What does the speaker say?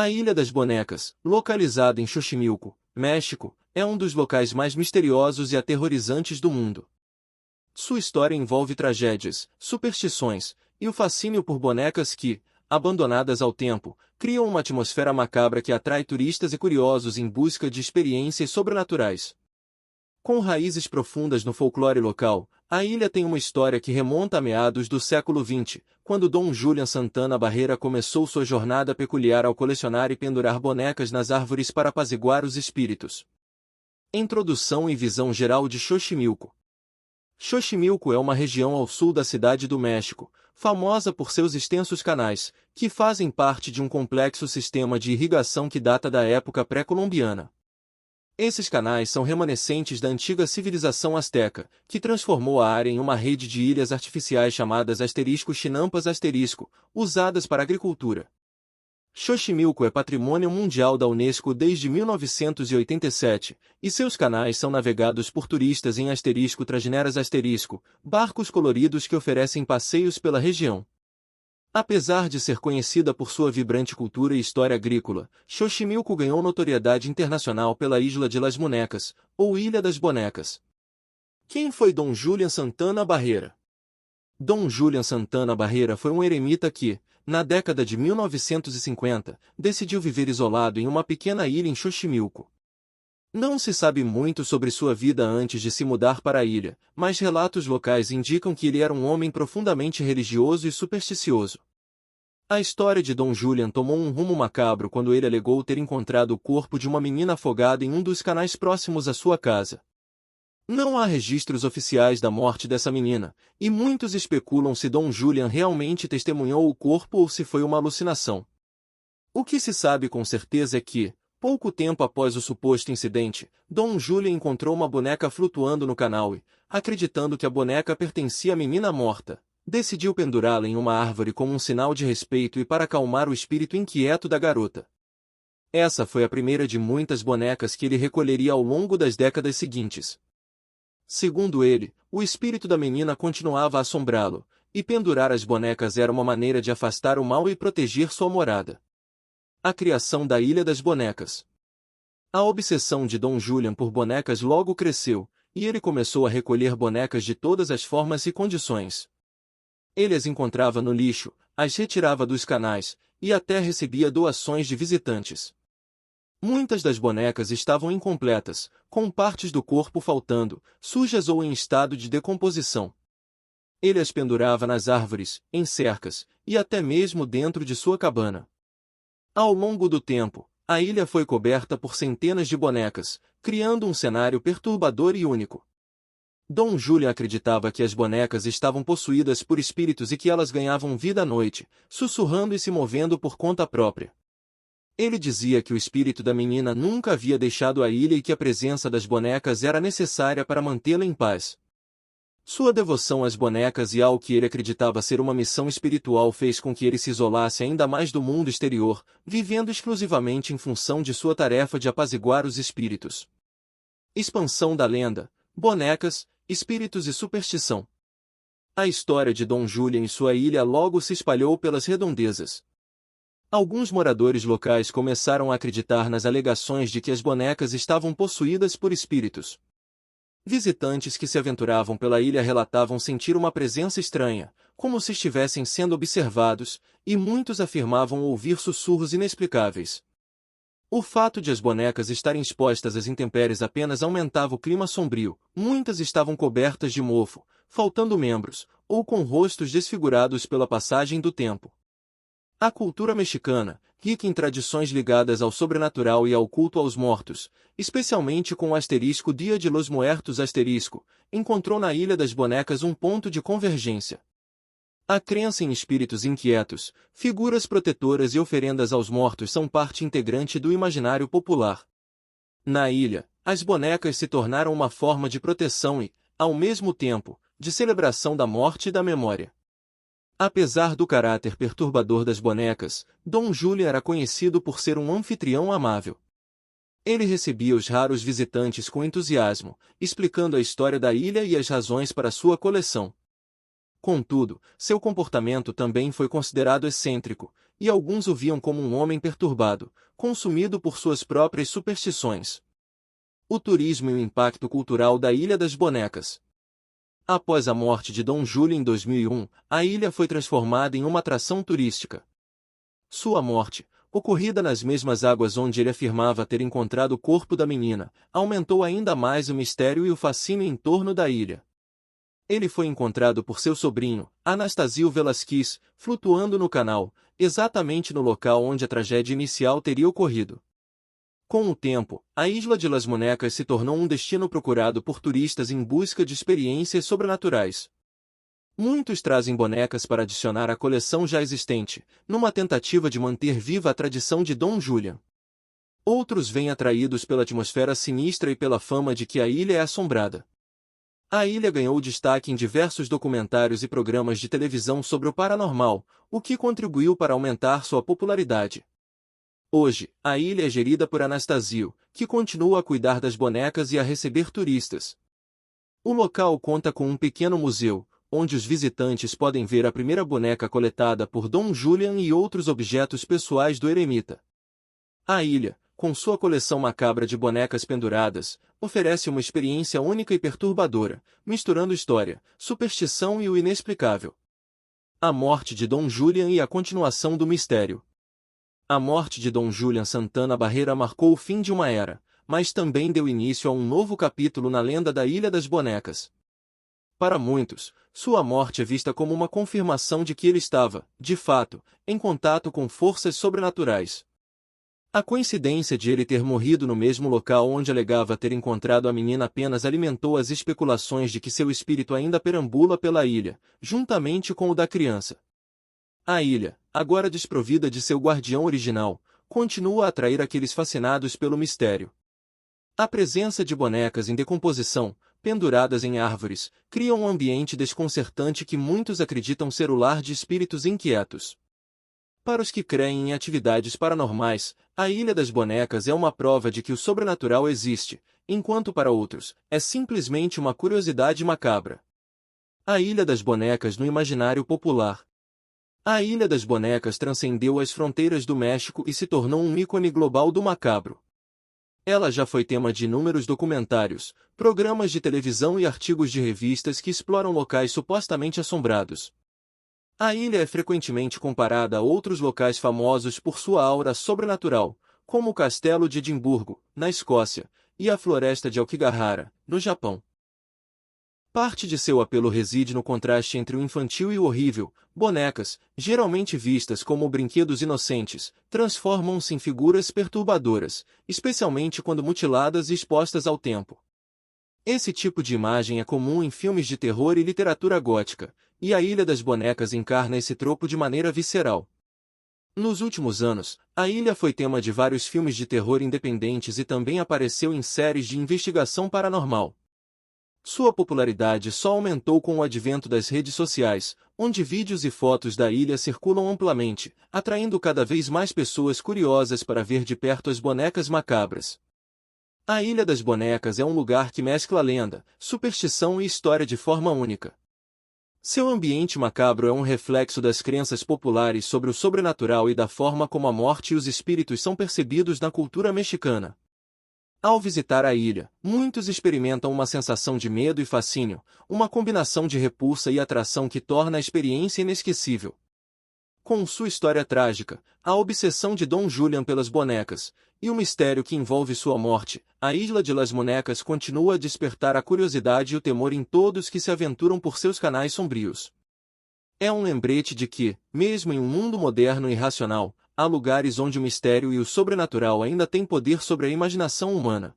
A Ilha das Bonecas, localizada em Xochimilco, México, é um dos locais mais misteriosos e aterrorizantes do mundo. Sua história envolve tragédias, superstições e o fascínio por bonecas que, abandonadas ao tempo, criam uma atmosfera macabra que atrai turistas e curiosos em busca de experiências sobrenaturais. Com raízes profundas no folclore local, a ilha tem uma história que remonta a meados do século XX, quando Dom Julian Santana Barreira começou sua jornada peculiar ao colecionar e pendurar bonecas nas árvores para apaziguar os espíritos. Introdução e visão geral de Xochimilco. Xochimilco é uma região ao sul da cidade do México, famosa por seus extensos canais, que fazem parte de um complexo sistema de irrigação que data da época pré-colombiana. Esses canais são remanescentes da antiga civilização asteca, que transformou a área em uma rede de ilhas artificiais chamadas *chinampas*, usadas para agricultura. Xochimilco é patrimônio mundial da Unesco desde 1987, e seus canais são navegados por turistas em *trajineras*, barcos coloridos que oferecem passeios pela região. Apesar de ser conhecida por sua vibrante cultura e história agrícola, Xochimilco ganhou notoriedade internacional pela Isla de las Bonecas, ou Ilha das Bonecas. Quem foi Dom Julian Santana Barreira? Dom Julian Santana Barreira foi um eremita que, na década de 1950, decidiu viver isolado em uma pequena ilha em Xochimilco. Não se sabe muito sobre sua vida antes de se mudar para a ilha, mas relatos locais indicam que ele era um homem profundamente religioso e supersticioso. A história de Dom Julian tomou um rumo macabro quando ele alegou ter encontrado o corpo de uma menina afogada em um dos canais próximos à sua casa. Não há registros oficiais da morte dessa menina, e muitos especulam se Dom Julian realmente testemunhou o corpo ou se foi uma alucinação. O que se sabe com certeza é que, pouco tempo após o suposto incidente, Dom Julian encontrou uma boneca flutuando no canal e, acreditando que a boneca pertencia à menina morta, decidiu pendurá-la em uma árvore como um sinal de respeito e para acalmar o espírito inquieto da garota. Essa foi a primeira de muitas bonecas que ele recolheria ao longo das décadas seguintes. Segundo ele, o espírito da menina continuava a assombrá-lo, e pendurar as bonecas era uma maneira de afastar o mal e proteger sua morada. A criação da Ilha das Bonecas. A obsessão de Dom Julian por bonecas logo cresceu, e ele começou a recolher bonecas de todas as formas e condições. Ele as encontrava no lixo, as retirava dos canais, e até recebia doações de visitantes. Muitas das bonecas estavam incompletas, com partes do corpo faltando, sujas ou em estado de decomposição. Ele as pendurava nas árvores, em cercas, e até mesmo dentro de sua cabana. Ao longo do tempo, a ilha foi coberta por centenas de bonecas, criando um cenário perturbador e único. Dom Julian acreditava que as bonecas estavam possuídas por espíritos e que elas ganhavam vida à noite, sussurrando e se movendo por conta própria. Ele dizia que o espírito da menina nunca havia deixado a ilha e que a presença das bonecas era necessária para mantê-la em paz. Sua devoção às bonecas e ao que ele acreditava ser uma missão espiritual fez com que ele se isolasse ainda mais do mundo exterior, vivendo exclusivamente em função de sua tarefa de apaziguar os espíritos. Expansão da lenda, bonecas, espíritos e superstição. A história de Dom Julian e sua ilha logo se espalhou pelas redondezas. Alguns moradores locais começaram a acreditar nas alegações de que as bonecas estavam possuídas por espíritos. Visitantes que se aventuravam pela ilha relatavam sentir uma presença estranha, como se estivessem sendo observados, e muitos afirmavam ouvir sussurros inexplicáveis. O fato de as bonecas estarem expostas às intempéries apenas aumentava o clima sombrio, muitas estavam cobertas de mofo, faltando membros, ou com rostos desfigurados pela passagem do tempo. A cultura mexicana, rica em tradições ligadas ao sobrenatural e ao culto aos mortos, especialmente com o Dia de los Muertos encontrou na Ilha das Bonecas um ponto de convergência. A crença em espíritos inquietos, figuras protetoras e oferendas aos mortos são parte integrante do imaginário popular. Na ilha, as bonecas se tornaram uma forma de proteção e, ao mesmo tempo, de celebração da morte e da memória. Apesar do caráter perturbador das bonecas, Dom Julian era conhecido por ser um anfitrião amável. Ele recebia os raros visitantes com entusiasmo, explicando a história da ilha e as razões para sua coleção. Contudo, seu comportamento também foi considerado excêntrico, e alguns o viam como um homem perturbado, consumido por suas próprias superstições. O turismo e o impacto cultural da Ilha das Bonecas. Após a morte de Dom Júlio em 2001, a ilha foi transformada em uma atração turística. Sua morte, ocorrida nas mesmas águas onde ele afirmava ter encontrado o corpo da menina, aumentou ainda mais o mistério e o fascínio em torno da ilha. Ele foi encontrado por seu sobrinho, Anastasio Velasquez, flutuando no canal, exatamente no local onde a tragédia inicial teria ocorrido. Com o tempo, a Isla de Las Bonecas se tornou um destino procurado por turistas em busca de experiências sobrenaturais. Muitos trazem bonecas para adicionar à coleção já existente, numa tentativa de manter viva a tradição de Dom Julian. Outros vêm atraídos pela atmosfera sinistra e pela fama de que a ilha é assombrada. A ilha ganhou destaque em diversos documentários e programas de televisão sobre o paranormal, o que contribuiu para aumentar sua popularidade. Hoje, a ilha é gerida por Anastasio, que continua a cuidar das bonecas e a receber turistas. O local conta com um pequeno museu, onde os visitantes podem ver a primeira boneca coletada por Dom Julian e outros objetos pessoais do eremita. A ilha, com sua coleção macabra de bonecas penduradas, oferece uma experiência única e perturbadora, misturando história, superstição e o inexplicável. A morte de Dom Julian e a continuação do mistério. A morte de Dom Julian Santana Barreira marcou o fim de uma era, mas também deu início a um novo capítulo na lenda da Ilha das Bonecas. Para muitos, sua morte é vista como uma confirmação de que ele estava, de fato, em contato com forças sobrenaturais. A coincidência de ele ter morrido no mesmo local onde alegava ter encontrado a menina apenas alimentou as especulações de que seu espírito ainda perambula pela ilha, juntamente com o da criança. A ilha, agora desprovida de seu guardião original, continua a atrair aqueles fascinados pelo mistério. A presença de bonecas em decomposição, penduradas em árvores, cria um ambiente desconcertante que muitos acreditam ser o lar de espíritos inquietos. Para os que creem em atividades paranormais, a Ilha das Bonecas é uma prova de que o sobrenatural existe, enquanto para outros, é simplesmente uma curiosidade macabra. A Ilha das Bonecas no imaginário popular. A Ilha das Bonecas transcendeu as fronteiras do México e se tornou um ícone global do macabro. Ela já foi tema de inúmeros documentários, programas de televisão e artigos de revistas que exploram locais supostamente assombrados. A ilha é frequentemente comparada a outros locais famosos por sua aura sobrenatural, como o Castelo de Edimburgo, na Escócia, e a Floresta de Aokigahara, no Japão. Parte de seu apelo reside no contraste entre o infantil e o horrível. Bonecas, geralmente vistas como brinquedos inocentes, transformam-se em figuras perturbadoras, especialmente quando mutiladas e expostas ao tempo. Esse tipo de imagem é comum em filmes de terror e literatura gótica, e a Ilha das Bonecas encarna esse tropo de maneira visceral. Nos últimos anos, a ilha foi tema de vários filmes de terror independentes e também apareceu em séries de investigação paranormal. Sua popularidade só aumentou com o advento das redes sociais, onde vídeos e fotos da ilha circulam amplamente, atraindo cada vez mais pessoas curiosas para ver de perto as bonecas macabras. A Ilha das Bonecas é um lugar que mescla lenda, superstição e história de forma única. Seu ambiente macabro é um reflexo das crenças populares sobre o sobrenatural e da forma como a morte e os espíritos são percebidos na cultura mexicana. Ao visitar a ilha, muitos experimentam uma sensação de medo e fascínio, uma combinação de repulsa e atração que torna a experiência inesquecível. Com sua história trágica, a obsessão de Dom Julian pelas bonecas, e o mistério que envolve sua morte, a Isla de Las Bonecas continua a despertar a curiosidade e o temor em todos que se aventuram por seus canais sombrios. É um lembrete de que, mesmo em um mundo moderno e racional, há lugares onde o mistério e o sobrenatural ainda têm poder sobre a imaginação humana.